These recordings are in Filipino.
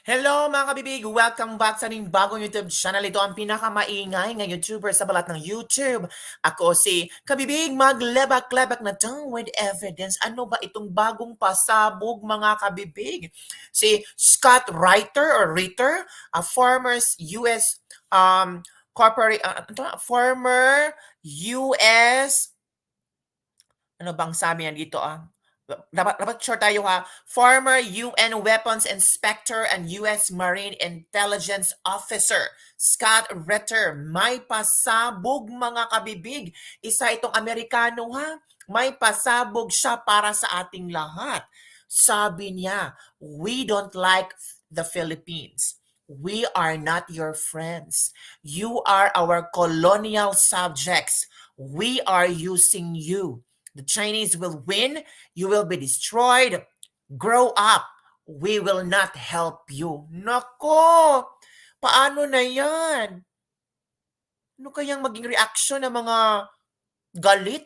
Hello mga kabibig! Welcome back sa ating bagong YouTube channel. Ito ang pinakamaingay ng YouTuber sa balat ng YouTube. Ako si Kabibig, maglebak-lebak na tongue with evidence. Ano ba itong bagong pasabog mga kabibig? Si Scott Ritter, a former US corporate, former US, ano bang sabi niya dito dapat sure tayo ha. Former UN Weapons Inspector and US Marine Intelligence Officer Scott Ritter. May pasabog mga kabibig. Isa itong Amerikano ha. May pasabog siya para sa ating lahat. Sabi niya, we don't like the Philippines. We are not your friends. You are our colonial subjects. We are using you. The Chinese will win. You will be destroyed. Grow up. We will not help you. Nako! Paano na yan? Ano kayang maging reaksyon ng mga galit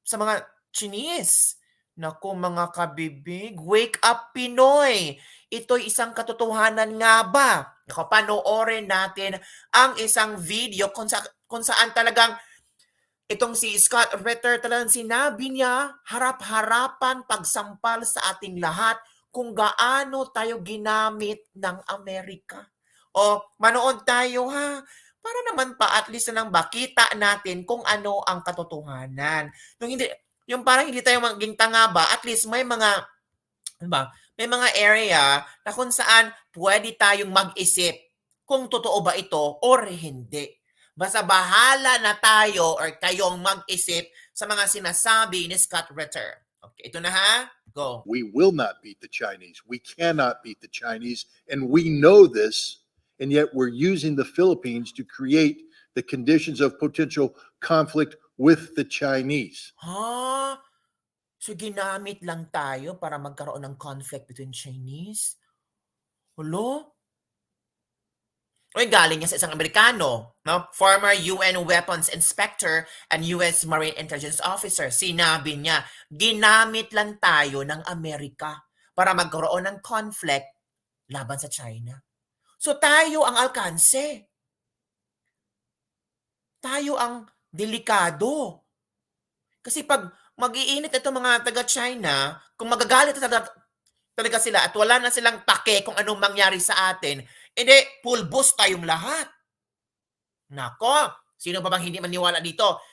sa mga Chinese? Naku mga kabibig, wake up Pinoy! Ito'y isang katotohanan nga ba? Panoorin natin ang isang video kung saan talagang itong si Scott Ritter talagang sinabi niya harap-harapan pagsampal sa ating lahat kung gaano tayo ginamit ng Amerika. O manood tayo ha, para naman pa at least na lang bakita natin kung ano ang katotohanan. Yung parang hindi tayo maging tanga ba, at least may mga, diba, may mga area na kung saan pwede tayong mag-isip kung totoo ba ito or hindi. Basta bahala na tayo or kayong mag-isip sa mga sinasabi ni Scott Ritter. Okay, ito na ha. Go. We will not beat the Chinese. We cannot beat the Chinese. And we know this, and yet we're using the Philippines to create the conditions of potential conflict with the Chinese. Ha? So ginamit lang tayo para magkaroon ng conflict between Chinese? Hulo? Uy, galing yan sa isang Amerikano, no? Former UN Weapons Inspector and US Marine Intelligence Officer. Sinabi niya, ginamit lang tayo ng Amerika para magkaroon ng conflict laban sa China. So tayo ang alkanse. Tayo ang delikado. Kasi pag mag-iinit ito mga taga-China, kung magagalit talaga sila at wala na silang pake kung anong mangyari sa atin, edi pulbos tayong lahat. Nako, sino ba bang hindi maniwala dito?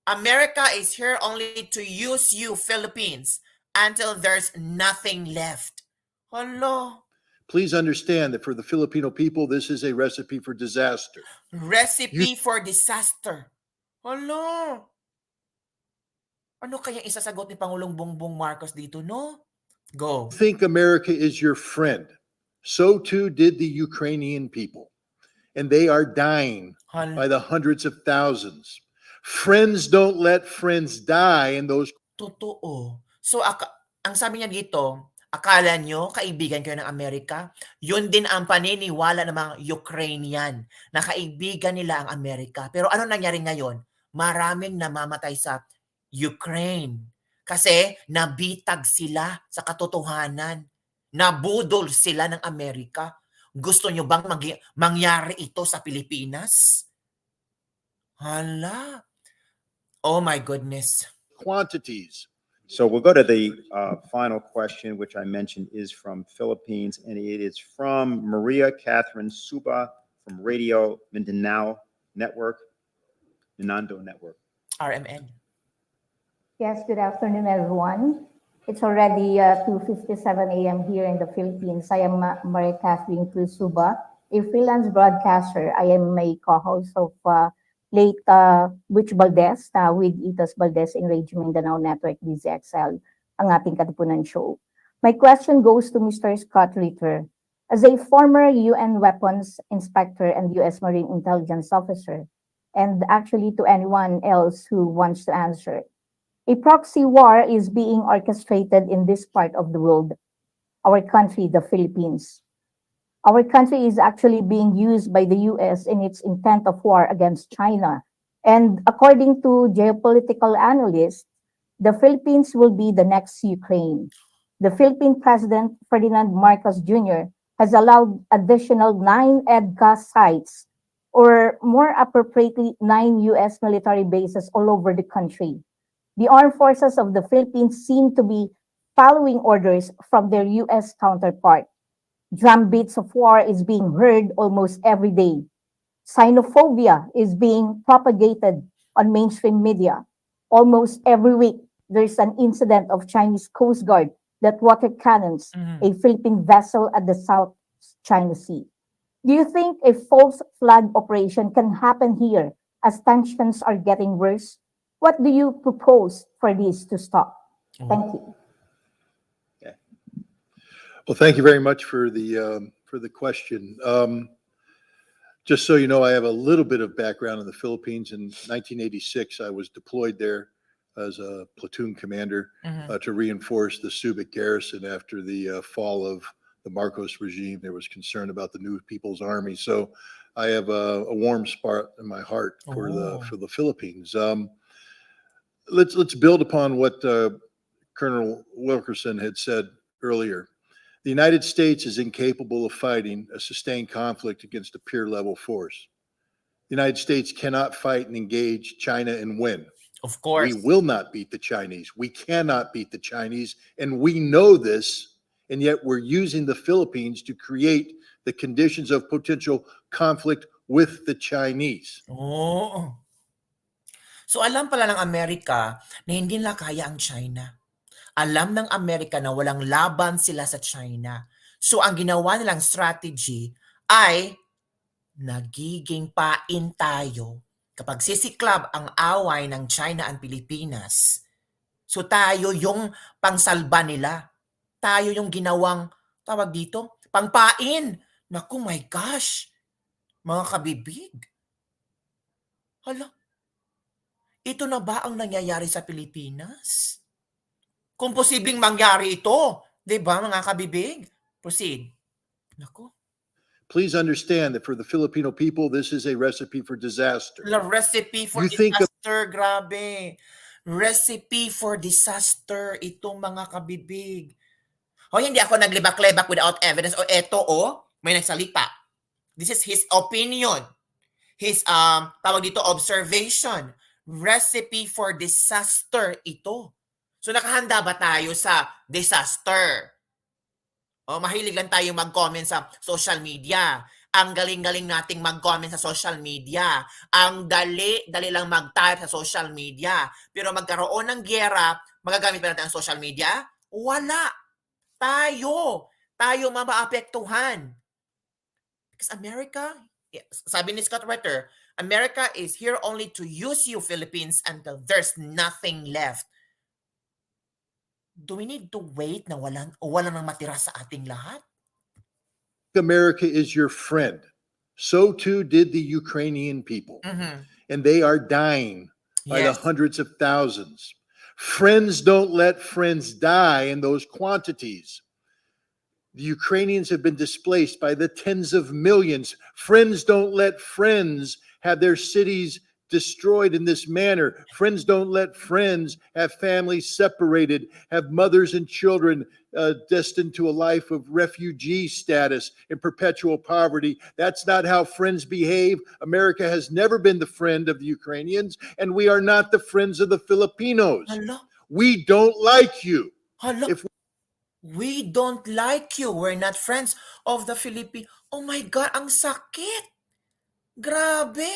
America is here only to use you, Philippines, until there's nothing left. Hello. Please understand that for the Filipino people, this is a recipe for disaster. Recipe for disaster. Hello. Ano kaya isasagot ni Pangulong Bongbong Marcos dito, no? Go. Think America is your friend. So too did the Ukrainian people. And they are dying by the hundreds of thousands. Friends don't let friends die in those. Totoo. So, ang sabi niya dito, akala nyo kaibigan kayo ng Amerika? Yun din ang paniniwala ng mga Ukrainian na kaibigan nila ang Amerika. Pero ano nangyari ngayon? Maraming namamatay sa Ukraine kasi nabitag sila sa katotohanan. Nabudol sila ng Amerika. Gusto nyo bang mangyari ito sa Pilipinas? Hala. Oh my goodness. Quantities. So we'll go to the final question, which I mentioned is from Philippines, and it is from Maria Catherine Suba from Radio Mindanao Network, Minando Network. RMN. Yes, good afternoon, everyone. It's already 2:57 a.m. here in the Philippines. I am Maria Catherine Cruz Suba, a freelance broadcaster. I am a co-host of late Witch Valdez with Itas Valdez in Radio Mindanao Network DZXL, ang ating katipunan show. My question goes to Mr. Scott Ritter. As a former UN Weapons Inspector and US Marine Intelligence Officer, and actually to anyone else who wants to answer, a proxy war is being orchestrated in this part of the world, our country, the Philippines. Our country is actually being used by the US in its intent of war against China. And according to geopolitical analysts, the Philippines will be the next Ukraine. The Philippine President Ferdinand Marcos Jr. has allowed additional 9 EDCA sites, or more appropriately, 9 US military bases all over the country. The armed forces of the Philippines seem to be following orders from their US counterpart. Drumbeats of war is being heard almost every day. Xenophobia is being propagated on mainstream media. Almost every week, there's an incident of Chinese Coast Guard that water cannons a Philippine vessel at the South China Sea. Do you think a false flag operation can happen here as tensions are getting worse? What do you propose for this to stop? Thank you. Well, thank you very much for the question. Just so you know, I have a little bit of background in the Philippines. In 1986, I was deployed there as a platoon commander to reinforce the Subic garrison after the fall of the Marcos regime. There was concern about the New People's Army. So I have a warm spot in my heart for the Philippines. Let's build upon what Colonel Wilkerson had said earlier. The United States is incapable of fighting a sustained conflict against a peer-level force. The United States cannot fight and engage China and win. Of course. We will not beat the Chinese. We cannot beat the Chinese, and we know this, and yet we're using the Philippines to create the conditions of potential conflict with the Chinese. Oo. So alam pala ng Amerika na hindi nila kaya ang China. Alam ng Amerika na walang laban sila sa China. So ang ginawa nilang strategy ay nagiging pain tayo kapag sisiklab ang away ng China at Pilipinas. So tayo yung pangsalba nila. Tayo yung ginawang, tawag dito, pangpain. Naku, my gosh. Mga kabibig. Hala, ito na ba ang nangyayari sa Pilipinas? Kung posibleng mangyari ito, 'di ba mga kabibig? Proceed. Nako. Please understand that for the Filipino people, this is a recipe for disaster. La recipe for You think of- disaster, grabe. Recipe for disaster itong mga kabibig. O hindi ako naglibak-lebak without evidence. O eto may nagsalita. This is his opinion. His tawag dito observation. Recipe for disaster ito. So nakahanda ba tayo sa disaster? O mahilig lang tayo mag-comment sa social media. Ang galing-galing nating mag-comment sa social media. Ang dali lang mag-type sa social media. Pero magkaroon ng giyera, magagamit ba natin ang social media? Wala. Tayo mapaapektuhan. Because America, sabi ni Scott Ritter, America is here only to use you, Philippines, until there's nothing left. Do we need to wait na wala nang matira sa ating lahat? America is your friend. So too did the Ukrainian people. And they are dying by the Yes. hundreds of thousands. Friends don't let friends die in those quantities. The Ukrainians have been displaced by the tens of millions. Friends don't let friends have their cities destroyed in this manner. Friends don't let friends have families separated, have mothers and children destined to a life of refugee status and perpetual poverty. That's not how friends behave. America has never been the friend of the Ukrainians, and we are not the friends of the Filipinos. Hala, We don't like you. hala. If- We don't like you. We're not friends of the Philippines. Oh my God, ang sakit. Grabe.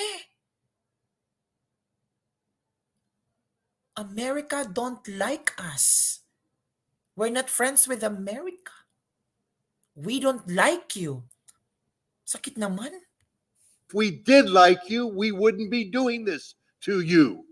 America don't like us. We're not friends with America. We don't like you. Sakit naman. If we did like you, we wouldn't be doing this to you.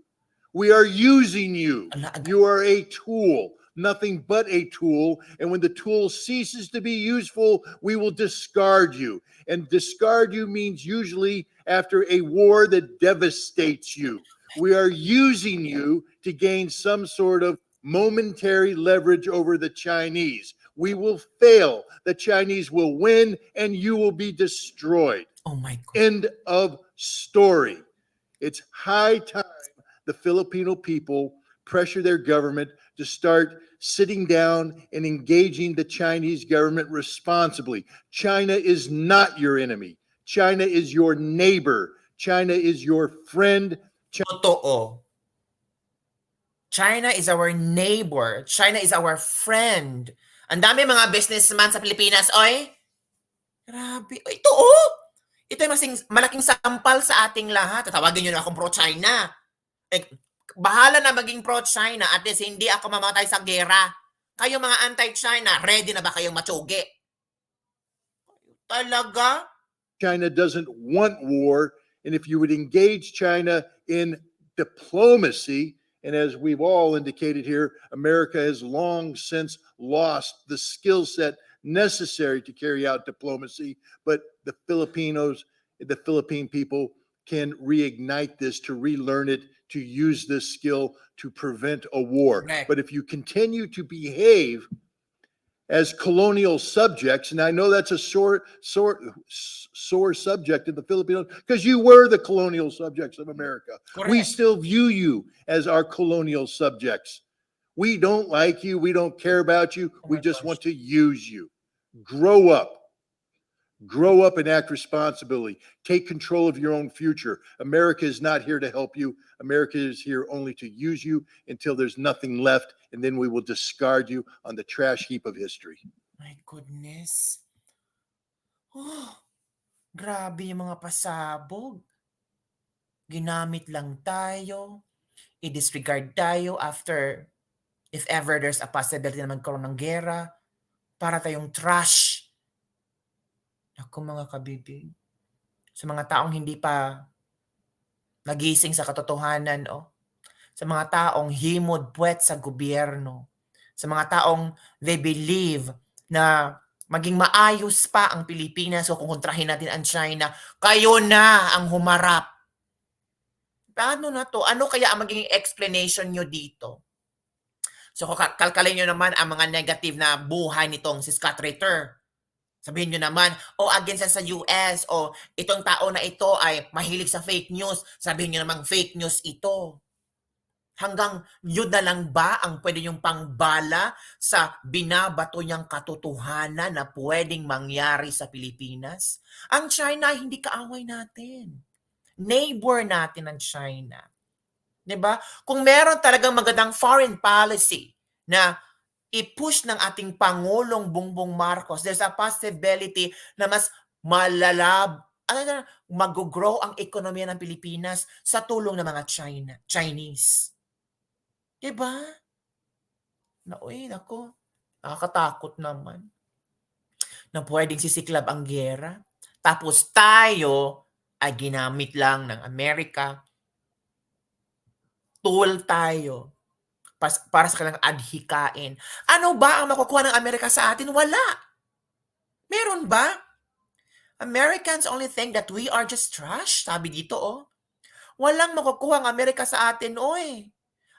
We are using you. You are a tool, nothing but a tool. And when the tool ceases to be useful, we will discard you. And discard you means usually after a war that devastates you. We are using you to gain some sort of momentary leverage over the Chinese. We will fail. The Chinese will win and you will be destroyed. Oh my God. End of story. It's high time the Filipino people pressure their government to start sitting down and engaging the Chinese government responsibly. China is not your enemy. China is your neighbor. China is your friend. Totoo. China is our neighbor. China is our friend. Ang dami mga businessman sa Pilipinas, oy. Grabe. Ito, oh. Ito yung malaking sampal sa ating lahat. Tatawagin nyo na akong pro-China. Eh, bahala na maging pro-China. At least hindi ako mamatay sa gera. Kayo mga anti-China, ready na ba kayong matsugi? Talaga? China doesn't want war. And if you would engage China in diplomacy, and as we've all indicated here, America has long since lost the skill set necessary to carry out diplomacy, but the Philippine people can reignite this, to relearn it, to use this skill to prevent a war. Correct. But if you continue to behave as colonial subjects, and I know that's a sore subject in the Philippines, because you were the colonial subjects of America. We Correct. still view you as our colonial subjects. We don't like you. We don't care about you. Oh We my just gosh. want to use you. Grow up. Grow up and act responsibly. Take control of your own future. America is not here to help you. America is here only to use you until there's nothing left, and then we will discard you on the trash heap of history. My goodness. Oh, grabe yung mga pasabog. Ginamit lang tayo. I-disregard tayo after, if ever there's a possibility na magkaroon ng gera, para tayong trash. Ako mga kabibig. Sa mga taong hindi pa nagising sa katotohanan, sa mga taong himod puwet sa gobyerno, sa mga taong they believe na maging maayos pa ang Pilipinas o kung kontrahin natin ang China, kayo na ang humarap. Paano na to? Ano kaya ang magiging explanation nyo dito? So kalkalin nyo naman ang mga negative na buhay nitong si Scott Ritter. Sabihin nyo naman, against sa US, itong tao na ito ay mahilig sa fake news. Sabihin nyo naman, fake news ito. Hanggang yun na lang ba ang pwede yung pangbala sa binabato niyang katotohanan na pwedeng mangyari sa Pilipinas? Ang China, hindi kaaway natin. Neighbor natin ang China. 'Di ba? Kung meron talagang magandang foreign policy na i-push ng ating Pangulong Bongbong Marcos, there's a possibility na mas mag-grow ang ekonomiya ng Pilipinas sa tulong ng mga Chinese. Diba? Nako, nakakatakot naman. Na pwedeng sisiklab ang gera. Tapos tayo ay ginamit lang ng Amerika. Tool tayo para sa kanilang adhikain. Ano ba ang makukuha ng Amerika sa atin? Wala. Meron ba? Americans only think that we are just trash. Sabi dito, Walang makukuha ang Amerika sa atin,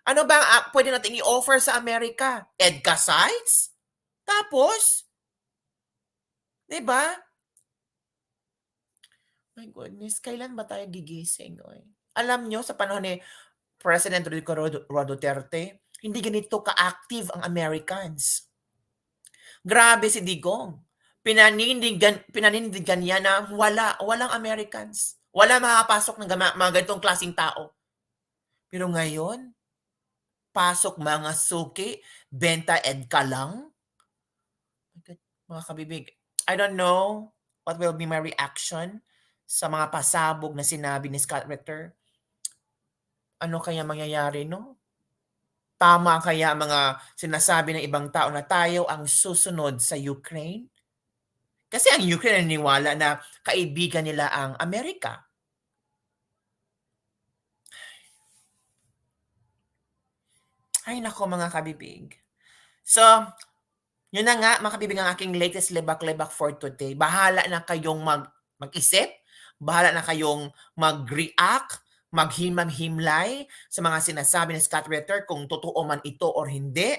Ano ba ang pwede natin i-offer sa Amerika? EDCA sites? Tapos? Diba? My goodness, kailan ba tayo gigising, Alam nyo, sa panahon ni President Rodrigo Duterte, hindi ganito ka-active ang Americans. Grabe si Digong. Pinanindigan niya na walang Americans. Wala makapasok ng mga ganitong klaseng tao. Pero ngayon, pasok mga suki, benta EDCA lang. Mga kabibig, I don't know what will be my reaction sa mga pasabog na sinabi ni Scott Ritter. Ano kaya mangyayari, no? Tama kaya mga sinasabi ng ibang tao na tayo ang susunod sa Ukraine? Kasi ang Ukraine naniniwala na kaibigan nila ang Amerika. Ay nako mga kabibig. So, yun na nga mga kabibig ang aking latest lebak-lebak for today. Bahala na kayong mag-isip, bahala na kayong mag-react, maghimam-himlay sa mga sinasabi ni Scott Ritter kung totoo man ito or hindi.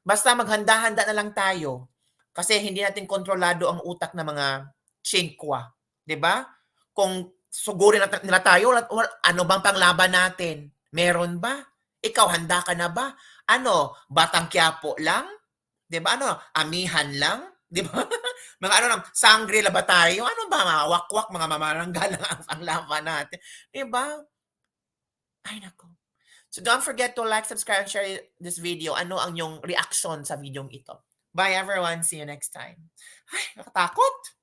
Basta maghanda-handa na lang tayo. Kasi hindi natin kontrolado ang utak ng mga chinkwa. 'Di ba? Kung sugurin nila tayo, ano bang panglaban natin? Meron ba? Ikaw, handa ka na ba? Ano, Batang Quiapo lang? 'Di ba? Ano, amihan lang? 'Di ba? Mga ano lang, Sanggre-la ba tayo? Ano ba, mga wakwak, mga mamarangga lang ang laban natin, 'di ba? Ay naku. So don't forget to like, subscribe, and share this video. Ano ang yung reaction sa videong ito? Bye everyone. See you next time. Ay, nakatakot.